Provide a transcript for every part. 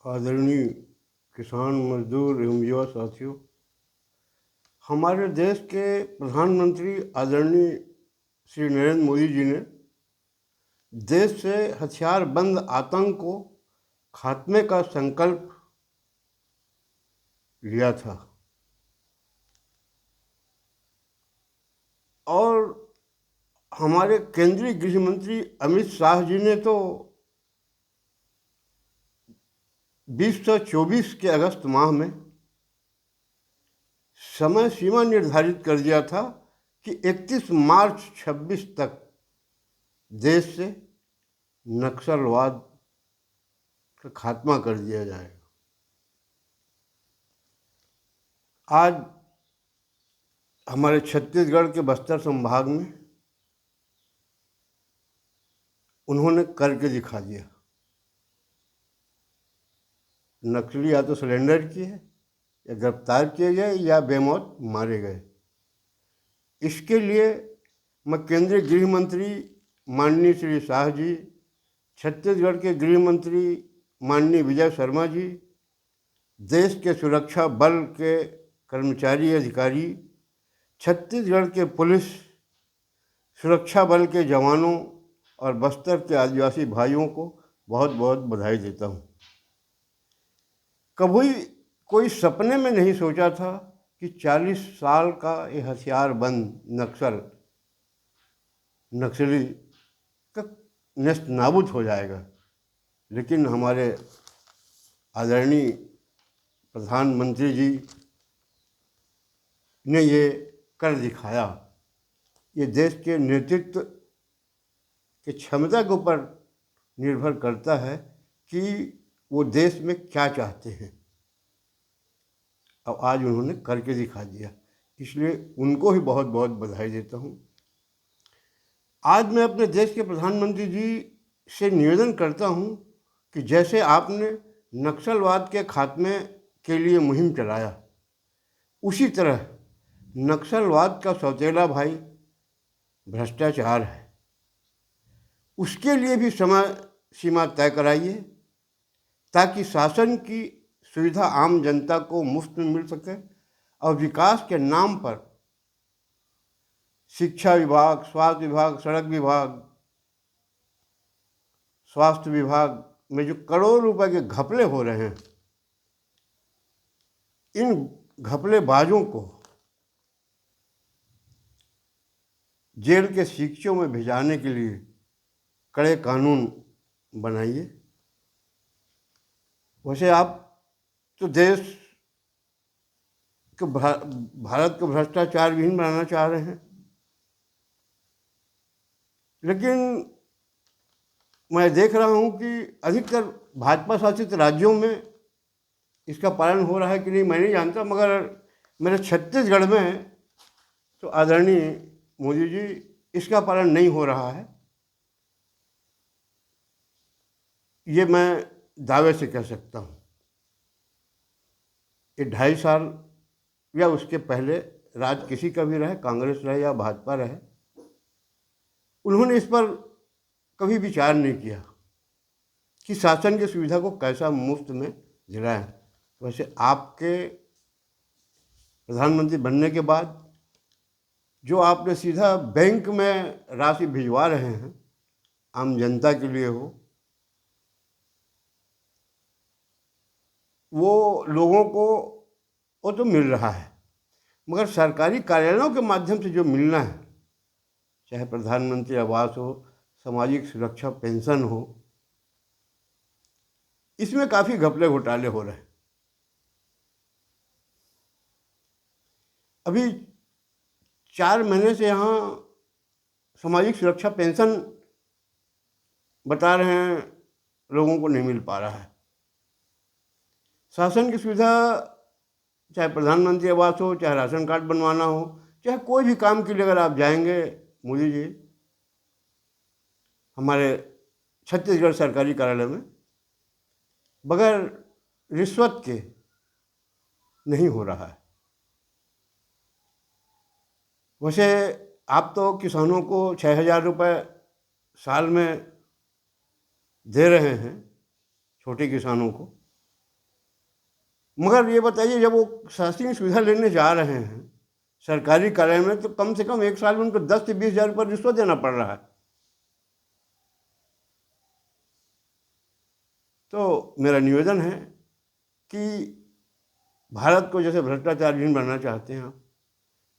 आदरणीय किसान मजदूर एवं युवा साथियों, हमारे देश के प्रधानमंत्री आदरणीय श्री नरेंद्र मोदी जी ने देश से हथियार बंद आतंक को खात्मे का संकल्प लिया था और हमारे केंद्रीय गृह मंत्री अमित शाह जी ने तो 2024 के अगस्त माह में समय सीमा निर्धारित कर दिया था कि 31 मार्च 26 तक देश से नक्सलवाद का खात्मा कर दिया जाएगा। आज हमारे छत्तीसगढ़ के बस्तर संभाग में उन्होंने करके दिखा दिया। नक्सली या तो सरेंडर किए या गिरफ्तार किए गए या बेमौत मारे गए। इसके लिए मैं केंद्रीय गृह मंत्री माननीय श्री शाह जी, छत्तीसगढ़ के गृह मंत्री माननीय विजय शर्मा जी, देश के सुरक्षा बल के कर्मचारी अधिकारी, छत्तीसगढ़ के पुलिस सुरक्षा बल के जवानों और बस्तर के आदिवासी भाइयों को बहुत बहुत बधाई देता हूँ। कभी कोई सपने में नहीं सोचा था कि 40 साल का ये हथियार बंद नक्सली का नेस्त नाबूद हो जाएगा, लेकिन हमारे आदरणीय प्रधानमंत्री जी ने ये कर दिखाया। ये देश के नेतृत्व की क्षमता के ऊपर निर्भर करता है कि वो देश में क्या चाहते हैं। अब आज उन्होंने करके दिखा दिया, इसलिए उनको ही बहुत बहुत बधाई देता हूँ। आज मैं अपने देश के प्रधानमंत्री जी से निवेदन करता हूँ कि जैसे आपने नक्सलवाद के खात्मे के लिए मुहिम चलाया, उसी तरह नक्सलवाद का सौतेला भाई भ्रष्टाचार है, उसके लिए भी समय सीमा तय कराइए ताकि शासन की सुविधा आम जनता को मुफ्त में मिल सके और विकास के नाम पर शिक्षा विभाग, स्वास्थ्य विभाग, सड़क विभाग, स्वास्थ्य विभाग में जो करोड़ों रुपए के घपले हो रहे हैं, इन घपलेबाजों को जेल के शिक्षों में भिजाने के लिए कड़े कानून बनाइए। वैसे आप तो देश को भारत को भ्रष्टाचार विहीन बनाना चाह रहे हैं, लेकिन मैं देख रहा हूं कि अधिकतर भाजपा शासित राज्यों में इसका पालन हो रहा है कि नहीं मैं नहीं जानता, मगर मेरे छत्तीसगढ़ में तो आदरणीय मोदी जी इसका पालन नहीं हो रहा है, ये मैं दावे से कह सकता हूँ। ये 2.5 साल या उसके पहले राज किसी का भी रहे, कांग्रेस रहे या भाजपा रहे, उन्होंने इस पर कभी विचार नहीं किया कि शासन की सुविधा को कैसा मुफ्त में दिलाएं। वैसे आपके प्रधानमंत्री बनने के बाद जो आपने सीधा बैंक में राशि भिजवा रहे हैं आम जनता के लिए वो लोगों को वो तो मिल रहा है, मगर सरकारी कार्यालयों के माध्यम से जो मिलना है, चाहे प्रधानमंत्री आवास हो, सामाजिक सुरक्षा पेंशन हो, इसमें काफ़ी घपले घोटाले हो रहे हैं। अभी 4 महीने से यहाँ सामाजिक सुरक्षा पेंशन बता रहे हैं लोगों को नहीं मिल पा रहा है। शासन की सुविधा, चाहे प्रधानमंत्री आवास हो, चाहे राशन कार्ड बनवाना हो, चाहे कोई भी काम के लिए अगर आप जाएंगे मोदी जी हमारे छत्तीसगढ़ सरकारी कार्यालय में, बगैर रिश्वत के नहीं हो रहा है। वैसे आप तो किसानों को 6,000 रुपये साल में दे रहे हैं, छोटे किसानों को, मगर ये बताइए, जब वो शासकीय सुविधा लेने जा रहे हैं सरकारी कार्यालय में, तो कम से कम एक साल में उनको 10 से 20 हज़ार रुपये रिश्वत देना पड़ रहा है। तो मेरा निवेदन है कि भारत को जैसे भ्रष्टाचार विहीन बनाना चाहते हैं आप,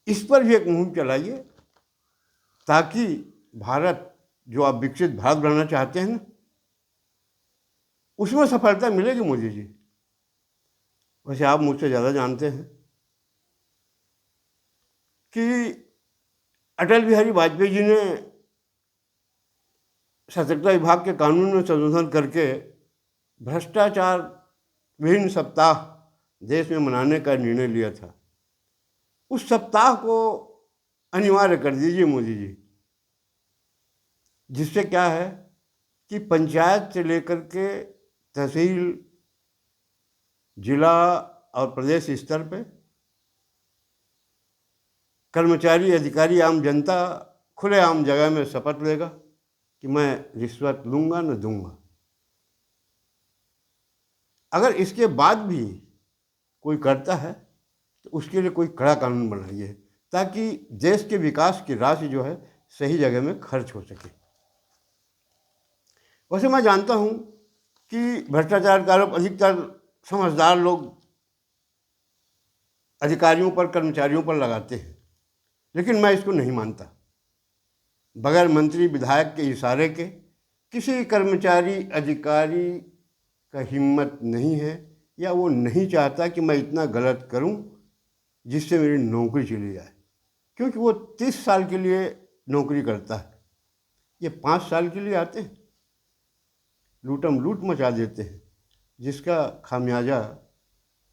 इस पर भी एक मुहिम चलाइए, ताकि भारत, जो आप विकसित भारत बनाना चाहते हैं ना, उसमें सफलता मिलेगी मोदी जी। वैसे आप मुझसे ज़्यादा जानते हैं कि अटल बिहारी वाजपेयी जी ने सतर्कता विभाग के कानून में संशोधन करके भ्रष्टाचार विहीन सप्ताह देश में मनाने का निर्णय लिया था। उस सप्ताह को अनिवार्य कर दीजिए मोदी जी, जिससे क्या है कि पंचायत से लेकर के तहसील, जिला और प्रदेश स्तर पे कर्मचारी, अधिकारी, आम जनता खुलेआम जगह में शपथ लेगा कि मैं रिश्वत लूँगा न दूंगा। अगर इसके बाद भी कोई करता है तो उसके लिए कोई कड़ा कानून बनाइए, ताकि देश के विकास की राशि जो है सही जगह में खर्च हो सके। वैसे मैं जानता हूँ कि भ्रष्टाचार का आरोप अधिकतर समझदार लोग अधिकारियों पर, कर्मचारियों पर लगाते हैं, लेकिन मैं इसको नहीं मानता। बगैर मंत्री विधायक के इशारे के किसी कर्मचारी, अधिकारी का हिम्मत नहीं है, या वो नहीं चाहता कि मैं इतना गलत करूं जिससे मेरी नौकरी चली जाए, क्योंकि वो 30 साल के लिए नौकरी करता है, ये 5 साल के लिए आते हैं, लूटम लूट मचा देते हैं, जिसका खामियाजा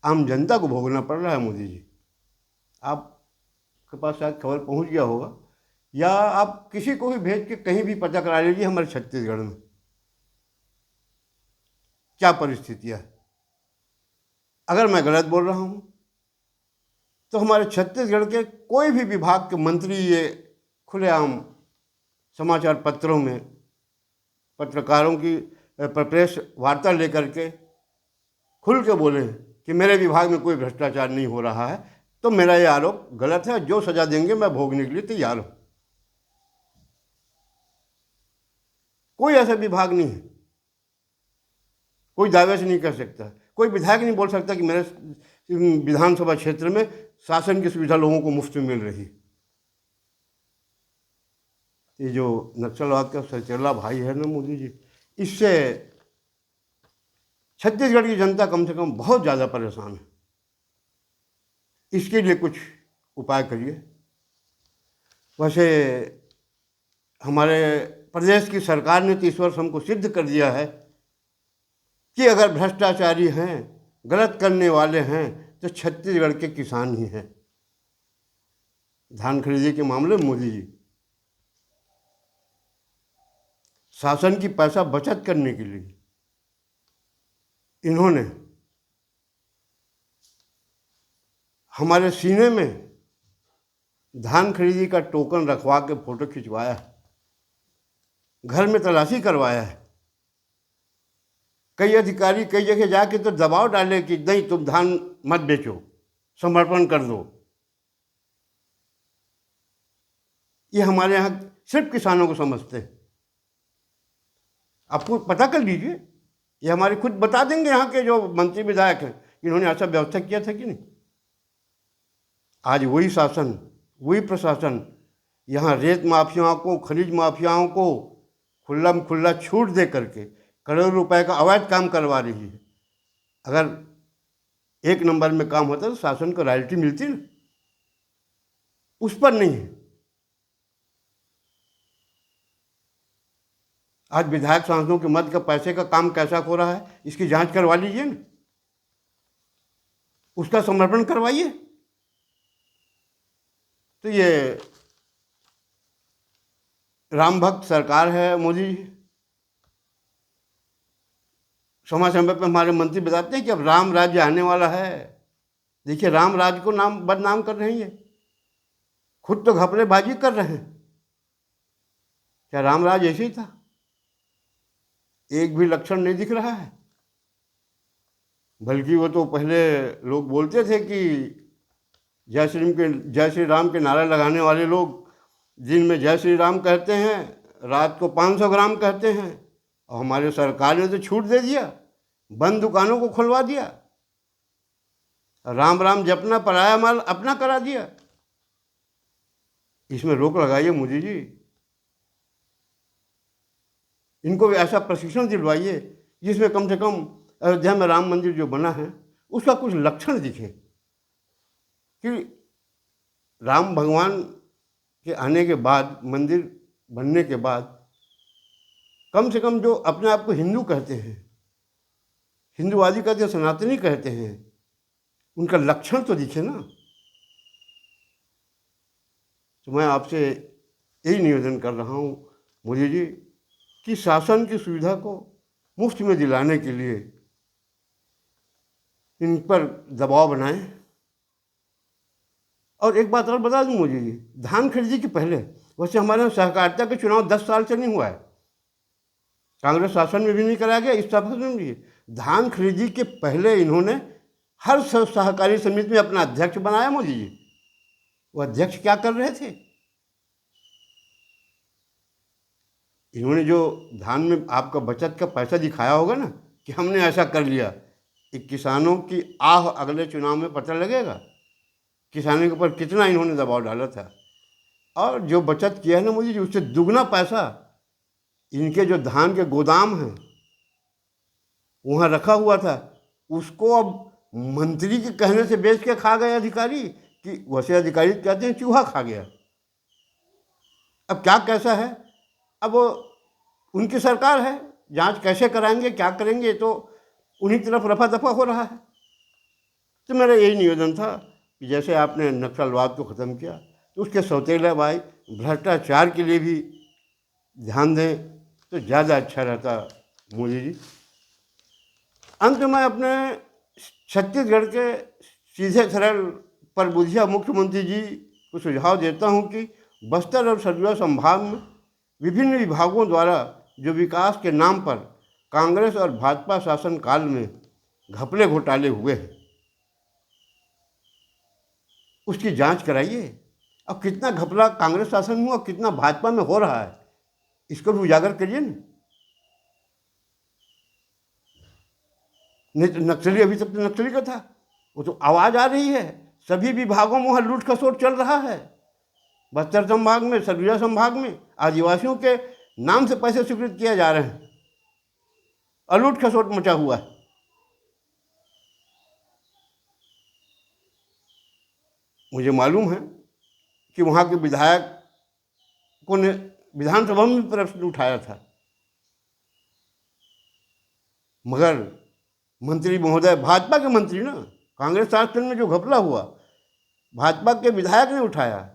आम जनता को भोगना पड़ रहा है। मोदी जी, आपके पास शायद खबर पहुंच गया होगा, या आप किसी को भी भेज के कहीं भी पता करा लीजिए हमारे छत्तीसगढ़ में क्या परिस्थितियाँ है। अगर मैं गलत बोल रहा हूँ तो हमारे छत्तीसगढ़ के कोई भी विभाग के मंत्री ये खुलेआम समाचार पत्रों में, पत्रकारों की प्रेस वार्ता लेकर के खुल के बोले कि मेरे विभाग में कोई भ्रष्टाचार नहीं हो रहा है, तो मेरा ये आरोप गलत है। जो सजा देंगे मैं भोगने के लिए तैयार हूँ। कोई ऐसा विभाग नहीं है, कोई दावे से नहीं कर सकता, कोई विधायक नहीं बोल सकता कि मेरे विधानसभा क्षेत्र में शासन की सुविधा लोगों को मुफ्त में मिल रही। ये जो नक्सलवाद का सचेला भाई है ना मोदी जी, इससे छत्तीसगढ़ की जनता कम से कम बहुत ज़्यादा परेशान है। इसके लिए कुछ उपाय करिए। वैसे हमारे प्रदेश की सरकार ने तो इस वर्ष हमको सिद्ध कर दिया है कि अगर भ्रष्टाचारी हैं, गलत करने वाले हैं, तो छत्तीसगढ़ के किसान ही हैं। धान खरीदी के मामले में मोदी जी शासन की पैसा बचत करने के लिए इन्होंने हमारे सीने में धान खरीदी का टोकन रखवा के फोटो खिंचवाया है, घर में तलाशी करवाया है। कई अधिकारी कई जगह जाके तो दबाव डाले कि नहीं, तुम धान मत बेचो, समर्पण कर दो। ये हमारे यहाँ सिर्फ किसानों को समझते हैं। आपको पता कर लीजिए, ये हमारे खुद बता देंगे यहाँ के जो मंत्री विधायक हैं, इन्होंने ऐसा व्यवस्था किया था कि नहीं। आज वही शासन, वही प्रशासन यहाँ रेत माफियाओं को, खनिज माफियाओं को खुल्लम खुल्ला छूट दे करके करोड़ों रुपए का अवैध काम करवा रही है। अगर एक नंबर में काम होता तो शासन को रॉयल्टी मिलती ना, उस पर नहीं है। आज विधायक सांसदों के मद का पैसे का काम कैसा हो रहा है, इसकी जांच करवा लीजिए ना, उसका समर्पण करवाइए। तो ये राम भक्त सरकार है मोदी जी। समय समय पर हमारे मंत्री बताते हैं कि अब राम राज्य आने वाला है। देखिए, राम राज्य को नाम बदनाम कर रहे हैं, खुद तो घपलेबाजी कर रहे हैं। क्या राम राज्य ऐसे ही था? एक भी लक्षण नहीं दिख रहा है। बल्कि वो तो पहले लोग बोलते थे कि जय श्री राम के नारा लगाने वाले लोग दिन में जय श्री राम कहते हैं, रात को 500 ग्राम कहते हैं। और हमारे सरकार ने तो छूट दे दिया, बंद दुकानों को खुलवा दिया, राम राम जपना पराया माल अपना करा दिया। इसमें रोक लगाइए मोदी जी, इनको भी ऐसा प्रशिक्षण दिलवाइए जिसमें कम से कम अयोध्या में राम मंदिर जो बना है उसका कुछ लक्षण दिखे कि राम भगवान के आने के बाद, मंदिर बनने के बाद, कम से कम जो अपने आप को हिंदू कहते हैं, हिंदुवादी कहते हैं, सनातनी कहते हैं, उनका लक्षण तो दिखे ना। तो मैं आपसे यही निवेदन कर रहा हूँ मोदी जी कि शासन की सुविधा को मुफ्त में दिलाने के लिए इन पर दबाव बनाएं। और एक बात और बता दूं मोदी जी, धान खरीदी के पहले, वैसे हमारे यहाँ सहकारिता के चुनाव 10 साल से नहीं हुआ है, कांग्रेस शासन में भी नहीं कराया गया, इस शासन में भी। धान खरीदी के पहले इन्होंने हर सहकारी समिति में अपना अध्यक्ष बनाया मोदी जी। वो अध्यक्ष क्या कर रहे थे? इन्होंने जो धान में आपका बचत का पैसा दिखाया होगा ना कि हमने ऐसा कर लिया, कि किसानों की आह अगले चुनाव में पता लगेगा किसानों के ऊपर कितना इन्होंने दबाव डाला था। और जो बचत किया है ना मोदी जी, उससे दुगना पैसा इनके जो धान के गोदाम हैं वहाँ रखा हुआ था, उसको अब मंत्री के कहने से बेच के खा गए अधिकारी, कि वैसे अधिकारी कहते हैं चूहा खा गया। अब क्या कैसा है, अब उनकी सरकार है, जांच कैसे कराएंगे, क्या करेंगे, तो उन्हीं तरफ रफा दफा हो रहा है। तो मेरा यही निवेदन था कि जैसे आपने नक्सलवाद को ख़त्म किया, तो उसके सौतेला भाई भ्रष्टाचार के लिए भी ध्यान दें तो ज़्यादा अच्छा रहता मोदी जी। अंत में अपने छत्तीसगढ़ के सीधे सरल पर बुद्धिया मुख्यमंत्री जी को सुझाव देता हूं कि बस्तर और सरगुजा संभाग में विभिन्न विभागों द्वारा जो विकास के नाम पर कांग्रेस और भाजपा शासन काल में घपले घोटाले हुए हैं, उसकी जांच कराइए। अब कितना घपला कांग्रेस शासन में हुआ, कितना भाजपा में हो रहा है, इसको भी उजागर करिए ना। नहीं तो नक्सली अभी तक तो नक्सली का था, वो तो आवाज़ आ रही है, सभी विभागों में वहाँ लूट खसोट चल रहा है। बस्तर संभाग में, सरगुजा संभाग में आदिवासियों के नाम से पैसे स्वीकृत किए जा रहे हैं और लूट खसोट मचा हुआ है। मुझे मालूम है कि वहाँ के विधायकों ने विधानसभा में प्रश्न उठाया था, मगर मंत्री महोदय, भाजपा के मंत्री ना, कांग्रेस शासन में जो घपला हुआ भाजपा के विधायक ने उठाया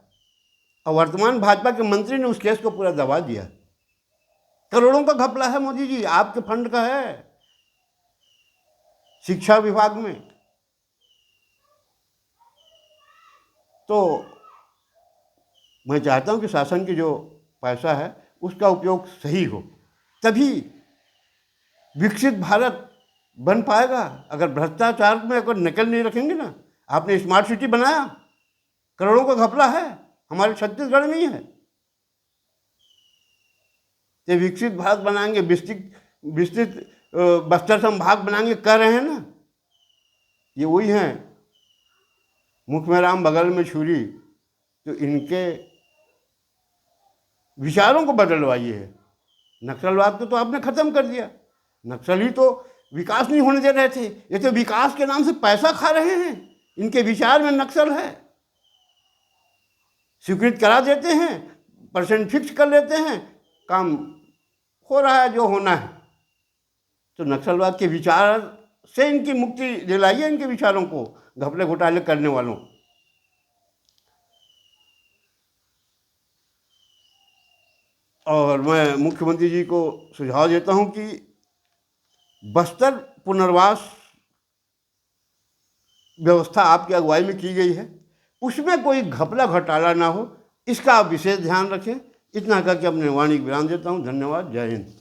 और वर्तमान भाजपा के मंत्री ने उस केस को पूरा दबा दिया। करोड़ों का घपला है मोदी जी, आपके फंड का है, शिक्षा विभाग में। तो मैं चाहता हूं कि शासन की जो पैसा है उसका उपयोग सही हो, तभी विकसित भारत बन पाएगा। अगर भ्रष्टाचार में अगर नकल नहीं रखेंगे ना, आपने स्मार्ट सिटी बनाया, करोड़ों का घपला है, हमारे छत्तीसगढ़ में ही है। ये विकसित भारत बनाएंगे, विस्तृत बस्तर संभाग बनाएंगे, कह रहे हैं ना, ये वही हैं मुख में राम बगल में छुरी। तो इनके विचारों को बदलवाइए। नक्सलवाद को तो आपने ख़त्म कर दिया, नक्सली तो विकास नहीं होने दे रहे थे, ये तो विकास के नाम से पैसा खा रहे हैं। इनके विचार में नक्सल है, स्वीकृत करा देते हैं, परसेंट फिक्स कर लेते हैं, काम हो रहा है जो होना है। तो नक्सलवाद के विचार से इनकी मुक्ति दिलाइए, इनके विचारों को, घपले घोटाले करने वालों। और मैं मुख्यमंत्री जी को सुझाव देता हूं कि बस्तर पुनर्वास व्यवस्था आपकी अगुवाई में की गई है, उसमें कोई घपला घोटाला ना हो, इसका आप विशेष ध्यान रखें। इतना करके अपने वाणी को विराम देता हूँ। धन्यवाद। जय हिंद।